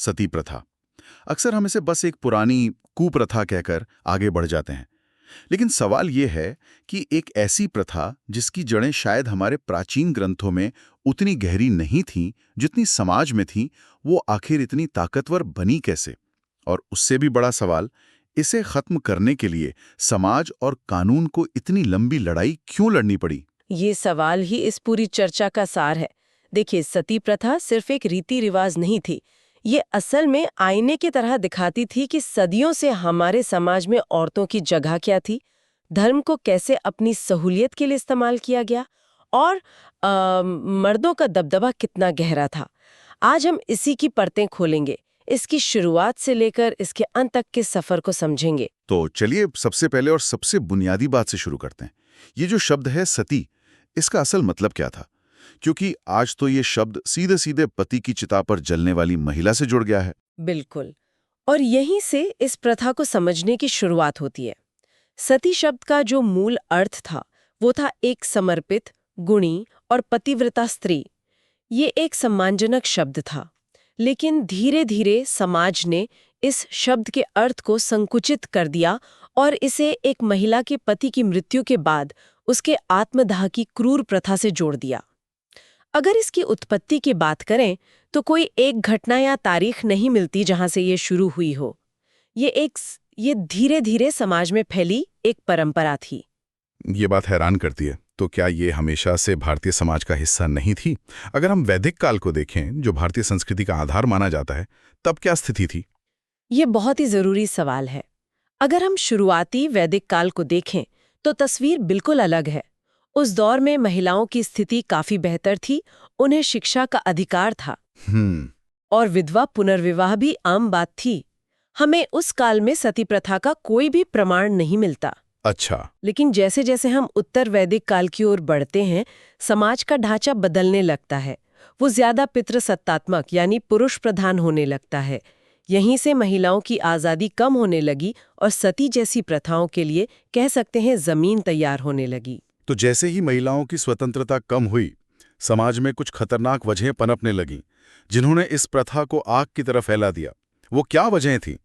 सती प्रथा। अक्सर हम इसे बस एक पुरानी कुप्रथा कहकर आगे बढ़ जाते हैं। लेकिन सवाल ये है कि एक ऐसी प्रथा जिसकी जड़ें शायद हमारे प्राचीन ग्रंथों में उतनी गहरी नहीं थीं जितनी समाज में थीं, वो आखिर इतनी ताकतवर बनी कैसे? और उससे भी बड़ा सवाल, इसे खत्म करने के लिए समाज और कानून को इतनी लंबी लड़ाई क्यों लड़नी पड़ी? ये सवाल ही इस पूरी चर्चा का सार है। देखिए, सती प्रथा सिर्फ एक रीति रिवाज नहीं थी। ये असल में आईने की तरह दिखाती थी कि सदियों से हमारे समाज में औरतों की जगह क्या थी, धर्म को कैसे अपनी सहूलियत के लिए इस्तेमाल किया गया और मर्दों का दबदबा कितना गहरा था। आज हम इसी की परतें खोलेंगे, इसकी शुरुआत से लेकर इसके अंत तक के सफर को समझेंगे। तो चलिए सबसे पहले और सबसे बुनियादी बात से शुरू करते हैं। ये जो शब्द है सती, इसका असल मतलब क्या था? क्योंकि आज तो ये शब्द सीधे सीधे पति की चिता पर जलने वाली महिला से जुड़ गया है। बिल्कुल। और यहीं से इस प्रथा को समझने की शुरुआत होती है। सती शब्द का जो मूल अर्थ था, वो था एक समर्पित, गुणी और पतिव्रता स्त्री। ये एक सम्मानजनक शब्द था। लेकिन धीरे धीरे समाज ने इस शब्द के अर्थ को संकुचित कर दिया और इसे एक महिला के पति की मृत्यु के बाद उसके आत्मदाह की क्रूर प्रथा से जोड़ दिया। अगर इसकी उत्पत्ति की बात करें तो कोई एक घटना या तारीख नहीं मिलती जहां से ये शुरू हुई हो। ये धीरे धीरे समाज में फैली एक परंपरा थी। ये बात हैरान करती है। तो क्या ये हमेशा से भारतीय समाज का हिस्सा नहीं थी? अगर हम वैदिक काल को देखें, जो भारतीय संस्कृति का आधार माना जाता है, तब क्या स्थिति थी? ये बहुत ही जरूरी सवाल है। अगर हम शुरुआती वैदिक काल को देखें तो तस्वीर बिल्कुल अलग है। उस दौर में महिलाओं की स्थिति काफी बेहतर थी, उन्हें शिक्षा का अधिकार था और विधवा पुनर्विवाह भी आम बात थी। हमें उस काल में सती प्रथा का कोई भी प्रमाण नहीं मिलता। अच्छा। लेकिन जैसे जैसे हम उत्तर वैदिक काल की ओर बढ़ते हैं, समाज का ढांचा बदलने लगता है। वो ज्यादा पितृसत्तात्मक यानी पुरुष प्रधान होने लगता है। यहीं से महिलाओं की आज़ादी कम होने लगी और सती जैसी प्रथाओं के लिए कह सकते हैं जमीन तैयार होने लगी। तो जैसे ही महिलाओं की स्वतंत्रता कम हुई, समाज में कुछ खतरनाक वजहें पनपने लगीं, जिन्होंने इस प्रथा को आग की तरफ फैला दिया। वो क्या वजहें थीं?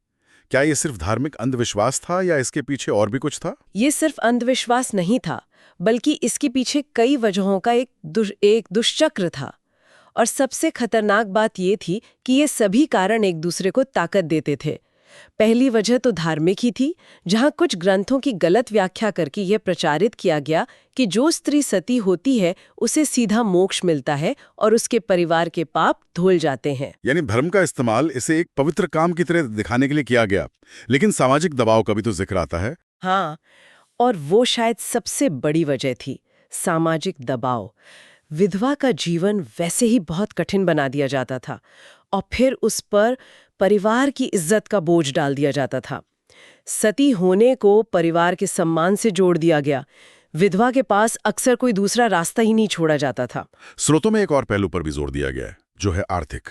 क्या ये सिर्फ धार्मिक अंधविश्वास था या इसके पीछे और भी कुछ था? ये सिर्फ अंधविश्वास नहीं था, बल्कि इसके पीछे कई वजहों का एक दुष्चक्र था। और सबसे खतरनाक बात ये थी कि ये सभी कारण एक दूसरे को ताकत देते थे। पहली वजह तो धार्मिक ही थी, जहां कुछ ग्रंथों की गलत व्याख्या करके यह प्रचारित किया गया कि जो स्त्री सती होती है उसे सीधा मोक्ष मिलता है और उसके परिवार के पाप धुल जाते हैं। यानी धर्म का इस्तेमाल इसे एक पवित्र काम की तरह दिखाने के लिए किया गया। लेकिन सामाजिक दबाव का भी तो जिक्र आता है। हाँ, और वो शायद सबसे बड़ी वजह थी, सामाजिक दबाव। विधवा का जीवन वैसे ही बहुत कठिन बना दिया जाता था और फिर उस पर परिवार की इज्जत का बोझ डाल दिया जाता था। सती होने को परिवार के सम्मान से जोड़ दिया गया। विधवा के पास अक्सर कोई दूसरा रास्ता ही नहीं छोड़ा जाता था। स्रोतों में एक और पहलू पर भी जोर दिया गया है, जो है आर्थिक।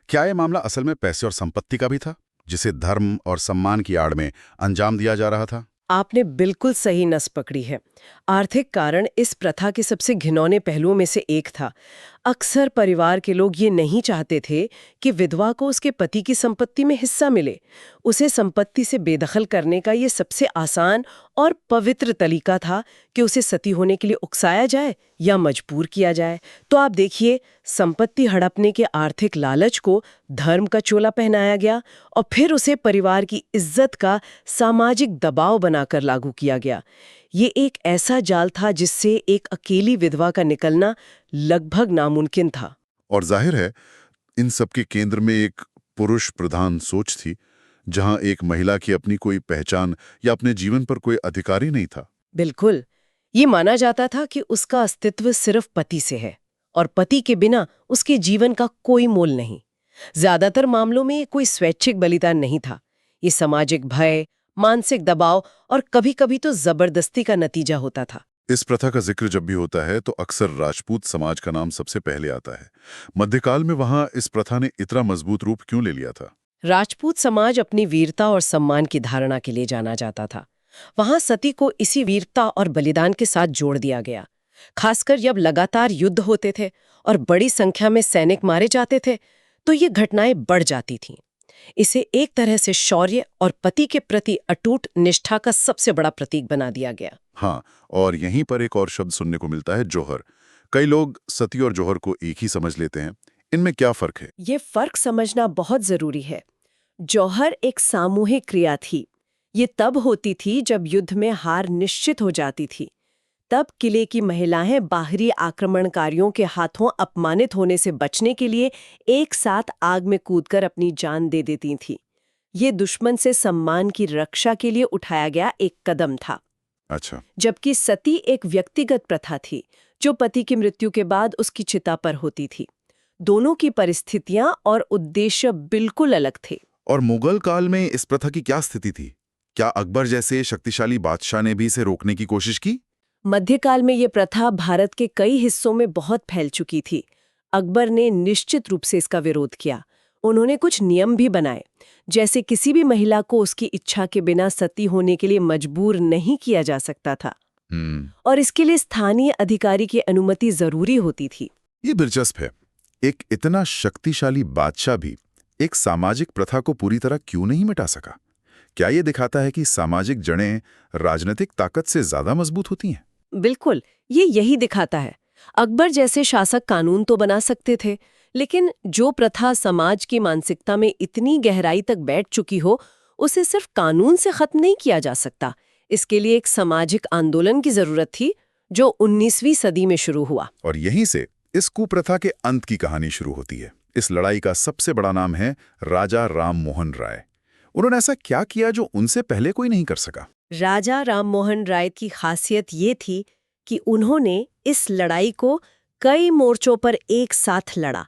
क्या यह मामला असल में पैसे और संपत्ति का भी था, जिसे धर्म और सम्मान की आड़ में अंजाम दिया जा रहा था? आपने बिल्कुल सही नस पकड़ी है। आर्थिक कारण इस प्रथा के सबसे घिनौने पहलुओं में से एक था। अक्सर परिवार के लोग ये नहीं चाहते थे कि विधवा को उसके पति की संपत्ति में हिस्सा मिले। उसे संपत्ति से बेदखल करने का ये सबसे आसान और पवित्र तरीका था कि उसे सती होने के लिए उकसाया जाए या मजबूर किया जाए। तो आप देखिए, संपत्ति हड़पने के आर्थिक लालच को धर्म का चोला पहनाया गया और फिर उसे परिवार की इज्जत का सामाजिक दबाव बनाकर लागू किया गया। ये एक ऐसा जाल था जिससे एक अकेली विधवा का निकलना लगभग नामुमकिन था। और जाहिर है, इन सब के केंद्र में एक पुरुष प्रधान सोच थी, जहां एक महिला की अपनी कोई पहचान या अपने जीवन पर कोई अधिकार ही नहीं था। बिल्कुल। ये माना जाता था कि उसका अस्तित्व सिर्फ पति से है और पति के बिना उसके जीवन का कोई मोल नहीं। ज्यादातर मामलों में कोई स्वैच्छिक बलिदान नहीं था। ये सामाजिक भय, मानसिक दबाव और कभी-कभी तो जबरदस्ती का नतीजा होता था। इस प्रथा का जिक्र जब भी होता है तो अक्सर राजपूत समाज का नाम सबसे पहले आता है। मध्यकाल में वहां इस प्रथा ने इतना मजबूत रूप क्यों ले लिया था? राजपूत समाज अपनी वीरता और सम्मान की धारणा के लिए जाना जाता था। वहां सती को इसी वीरता और बलिदान के साथ जोड़ दिया गया। खासकर जब लगातार युद्ध होते थे और बड़ी संख्या में सैनिक मारे जाते थे, तो ये घटनाएं बढ़ जाती थीं। इसे एक तरह से शौर्य और पति के प्रति अटूट निष्ठा का सबसे बड़ा प्रतीक बना दिया गया। हाँ, और यहीं पर एक और शब्द सुनने को मिलता है, जौहर। कई लोग सती और जौहर को एक ही समझ लेते हैं। इनमें क्या फर्क है? ये फर्क समझना बहुत जरूरी है। जौहर एक सामूहिक क्रिया थी। ये तब होती थी जब युद्ध में हार निश्चित हो जाती थी। तब किले की महिलाएं बाहरी आक्रमणकारियों के हाथों अपमानित होने से बचने के लिए एक साथ आग में कूदकर अपनी जान दे देती थीं। ये दुश्मन से सम्मान की रक्षा के लिए उठाया गया एक कदम था। अच्छा। जबकि सती एक व्यक्तिगत प्रथा थी जो पति की मृत्यु के बाद उसकी चिता पर होती थी। दोनों की परिस्थितियां और उद्देश्य बिल्कुल अलग थे। और मुगल काल में इस प्रथा की क्या स्थिति थी? क्या अकबर जैसे शक्तिशाली बादशाह ने भी इसे रोकने की कोशिश की? मध्यकाल में ये प्रथा भारत के कई हिस्सों में बहुत फैल चुकी थी। अकबर ने निश्चित रूप से इसका विरोध किया। उन्होंने कुछ नियम भी बनाए, जैसे किसी भी महिला को उसकी इच्छा के बिना सती होने के लिए मजबूर नहीं किया जा सकता था, और इसके लिए स्थानीय अधिकारी की अनुमति जरूरी होती थी। ये दिलचस्प है। एक इतना शक्तिशाली बादशाह भी एक सामाजिक प्रथा को पूरी तरह क्यों नहीं मिटा सका? क्या ये दिखाता है कि सामाजिक जड़ें राजनीतिक ताकत से ज्यादा मजबूत होती हैं? बिल्कुल, ये यही दिखाता है। अकबर जैसे शासक कानून तो बना सकते थे, लेकिन जो प्रथा समाज की मानसिकता में इतनी गहराई तक बैठ चुकी हो, उसे सिर्फ कानून से खत्म नहीं किया जा सकता। इसके लिए एक सामाजिक आंदोलन की जरूरत थी, जो 19वीं सदी में शुरू हुआ। और यहीं से इस कुप्रथा के अंत की कहानी शुरू होती है। इस लड़ाई का सबसे बड़ा नाम है राजा राम मोहन राय। उन्होंने ऐसा क्या किया जो उनसे पहले कोई नहीं कर सका? राजा राम मोहन राय की खासियत ये थी कि उन्होंने इस लड़ाई को कई मोर्चों पर एक साथ लड़ा।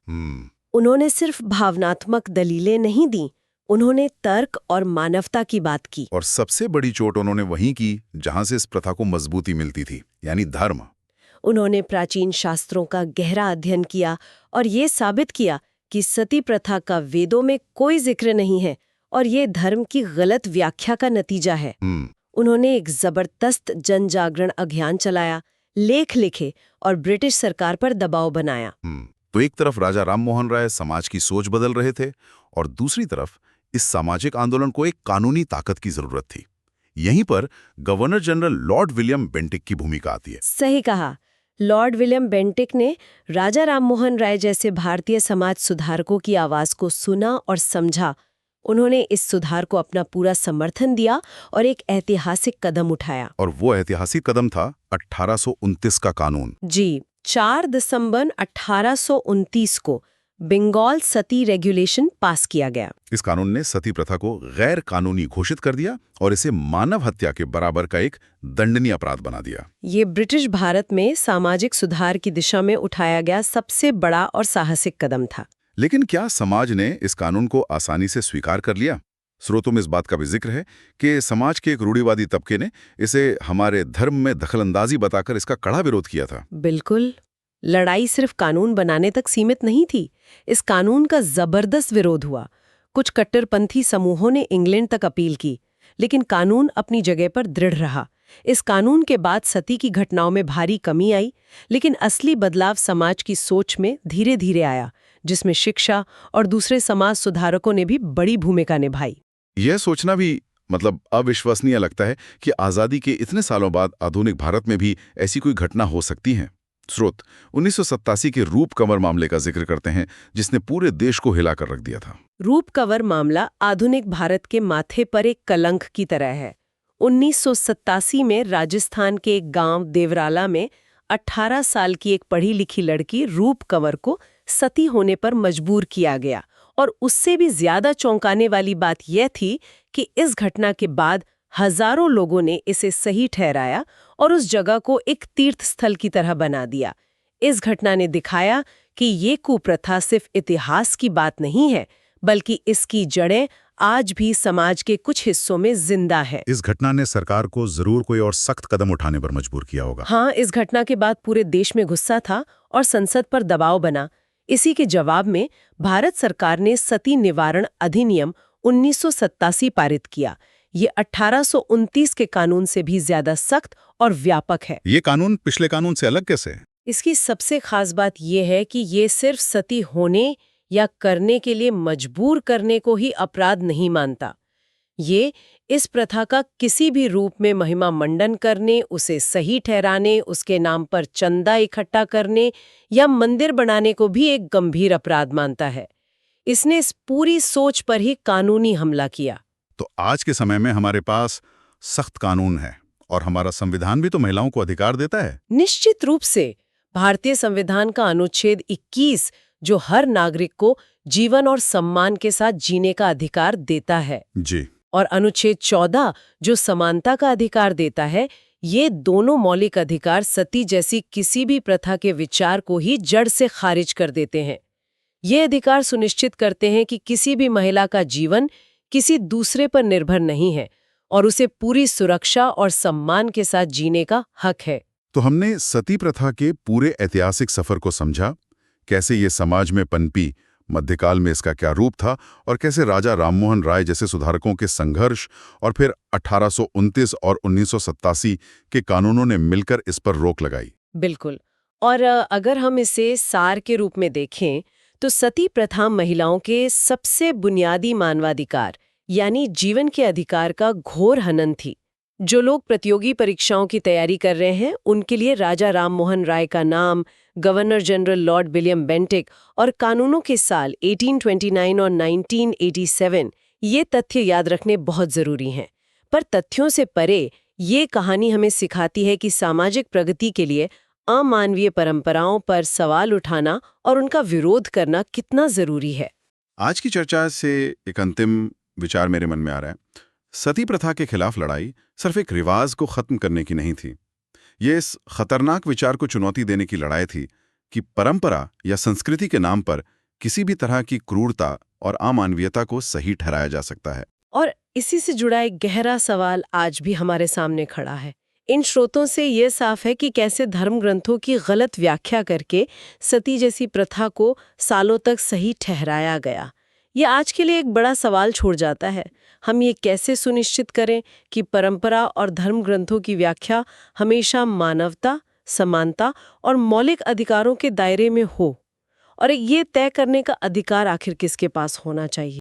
उन्होंने सिर्फ भावनात्मक दलीलें नहीं दी, उन्होंने तर्क और मानवता की बात की। और सबसे बड़ी चोट उन्होंने वहीं की जहां से इस प्रथा को मजबूती मिलती थी, यानी धर्म। उन्होंने प्राचीन शास्त्रों का गहरा अध्ययन किया और ये साबित किया कि सती प्रथा का वेदों में कोई जिक्र नहीं है और ये धर्म की गलत व्याख्या का नतीजा है। उन्होंने एक जबरदस्त जन जागरण अभियान चलाया, लेख लिखे और ब्रिटिश सरकार पर दबाव बनाया। तो एक तरफ राजा राम मोहन राय समाज की सोच बदल रहे थे और दूसरी तरफ इस सामाजिक आंदोलन को एक कानूनी ताकत की जरूरत थी। यहीं पर governor general Lord William Bentinck की भूमिका आती है। सही कहा। लॉर्ड विलियम बेंटिक ने राजा राम मोहन राय जैसे भारतीय समाज सुधारकों की आवाज को सुना और समझा। उन्होंने इस सुधार को अपना पूरा समर्थन दिया और एक ऐतिहासिक कदम उठाया। और वो ऐतिहासिक कदम था 1829 का कानून। जी, 4 दिसंबर 1829 को बंगाल सती रेगुलेशन पास किया गया। इस कानून ने सती प्रथा को गैर कानूनी घोषित कर दिया और इसे मानव हत्या के बराबर का एक दंडनीय अपराध बना दिया। ये ब्रिटिश भारत में सामाजिक सुधार की दिशा में उठाया गया सबसे बड़ा और साहसिक कदम था। लेकिन क्या समाज ने इस कानून को आसानी से स्वीकार कर लिया? स्रोतों में इस बात का भी जिक्र है कि समाज के एक रूढ़िवादी तबके ने इसे हमारे धर्म में दखलंदाजी बताकर इसका कड़ा विरोध किया था। बिल्कुल। लड़ाई सिर्फ कानून बनाने तक सीमित नहीं थी। इस कानून का जबरदस्त विरोध हुआ। कुछ कट्टरपंथी समूहों ने इंग्लैंड तक अपील की, लेकिन कानून अपनी जगह पर दृढ़ रहा। इस कानून के बाद सती की घटनाओं में भारी कमी आई, लेकिन असली बदलाव समाज की सोच में धीरे धीरे आया, जिसमें शिक्षा और दूसरे समाज सुधारकों ने भी बड़ी भूमिका निभाई। यह सोचना भी अविश्वसनीय लगता है कि आज़ादी के इतने सालों बाद आधुनिक भारत में भी ऐसी कोई घटना हो सकती है। स्रोत 1987 के रूप कंवर मामले का जिक्र करते हैं, जिसने पूरे देश को हिलाकर रख दिया था। रूप कंवर मामला आधुनिक भारत के माथे पर एक कलंक की तरह है। 1987 में राजस्थान के एक गांव देवराला में 18 साल की एक पढ़ी लिखी लड़की रूप कंवर को सती होने पर मजबूर किया गया, और उससे भी ज्यादा चौंकाने वाली बात यह थी कि इस घटना के बाद हजारों लोगों ने इसे सही ठहराया और उस जगह को एक तीर्थ स्थल की तरह बना दिया। इस घटना ने दिखाया कि ये कुप्रथा सिर्फ इतिहास की बात नहीं है, बल्कि इसकी जड़ें आज भी समाज के कुछ हिस्सों में जिंदा है। इस घटना ने सरकार को जरूर कोई और सख्त कदम उठाने पर मजबूर किया होगा। हाँ, इस घटना के बाद पूरे देश में गुस्सा था और संसद पर दबाव बना। इसी के जवाब में भारत सरकार ने सती निवारण अधिनियम 1987 पारित किया। ये 1829 के कानून से भी ज्यादा सख्त और व्यापक है। ये कानून पिछले कानून से अलग कैसे है? इसकी सबसे खास बात यह है कि ये सिर्फ सती होने या करने के लिए मजबूर करने को ही अपराध नहीं मानता। ये इस प्रथा का किसी भी रूप में महिमा मंडन करने, उसे सही ठहराने, उसके नाम पर चंदा इकट्ठा करने या मंदिर बनाने को भी एक गंभीर अपराध मानता है। इसने इस पूरी सोच पर ही कानूनी हमला किया। तो आज के समय में हमारे पास सख्त कानून है और हमारा संविधान भी तो महिलाओं को अधिकार देता है। निश्चित रूप से भारतीय संविधान का अनुच्छेद 21 जो हर नागरिक को जीवन और सम्मान के साथ जीने का अधिकार देता है, जी। और अनुच्छेद 14 जो समानता का अधिकार देता है, ये दोनों मौलिक अधिकार सती जैसी किसी भी प्रथा के विचार को ही जड़ से खारिज कर देते हैं। ये अधिकार सुनिश्चित करते हैं कि किसी भी महिला का जीवन किसी दूसरे पर निर्भर नहीं है और उसे पूरी सुरक्षा और सम्मान के साथ जीने का हक है। तो हमने सती प्रथा के पूरे ऐतिहासिक सफर को समझा, कैसे ये समाज में पनपी, मध्यकाल में इसका क्या रूप था और कैसे राजा राममोहन राय जैसे सुधारकों के संघर्ष और फिर 1829 और 1987 के कानूनों ने मिलकर इस पर रोक लगाई। बिल्कुल। और अगर हम इसे सार के रूप में देखें तो सती प्रथा महिलाओं के सबसे बुनियादी मानवाधिकार यानी जीवन के अधिकार का घोर हनन थी। जो लोग प्रतियोगी परीक्षाओं की तैयारी कर रहे हैं, उनके लिए राजा राममोहन राय का नाम, governor general Lord William Bentinck और कानूनों के साल 1829 और 1987 ये तथ्य याद रखने बहुत जरूरी हैं। पर तथ्यों से परे ये कहानी हमें सिखाती है कि सामाजिक प्रगति के लिए अमानवीय परंपराओं पर सवाल उठाना और उनका विरोध करना कितना जरूरी है। आज की चर्चा से एक अंतिम विचार मेरे मन में आ रहा है। सती प्रथा के खिलाफ लड़ाई सिर्फ एक रिवाज को खत्म करने की नहीं थी। ये इस खतरनाक विचार को चुनौती देने की लड़ाई थी कि परंपरा या संस्कृति के नाम पर किसी भी तरह की क्रूरता और अमानवीयता को सही ठहराया जा सकता है। और इसी से जुड़ा एक गहरा सवाल आज भी हमारे सामने खड़ा है। इन स्रोतों से ये साफ है कि कैसे धर्म ग्रंथों की गलत व्याख्या करके सती जैसी प्रथा को सालों तक सही ठहराया गया। ये आज के लिए एक बड़ा सवाल छोड़ जाता है। हम ये कैसे सुनिश्चित करें कि परंपरा और धर्म ग्रंथों की व्याख्या हमेशा मानवता, समानता और मौलिक अधिकारों के दायरे में हो, और ये तय करने का अधिकार आखिर किसके पास होना चाहिए।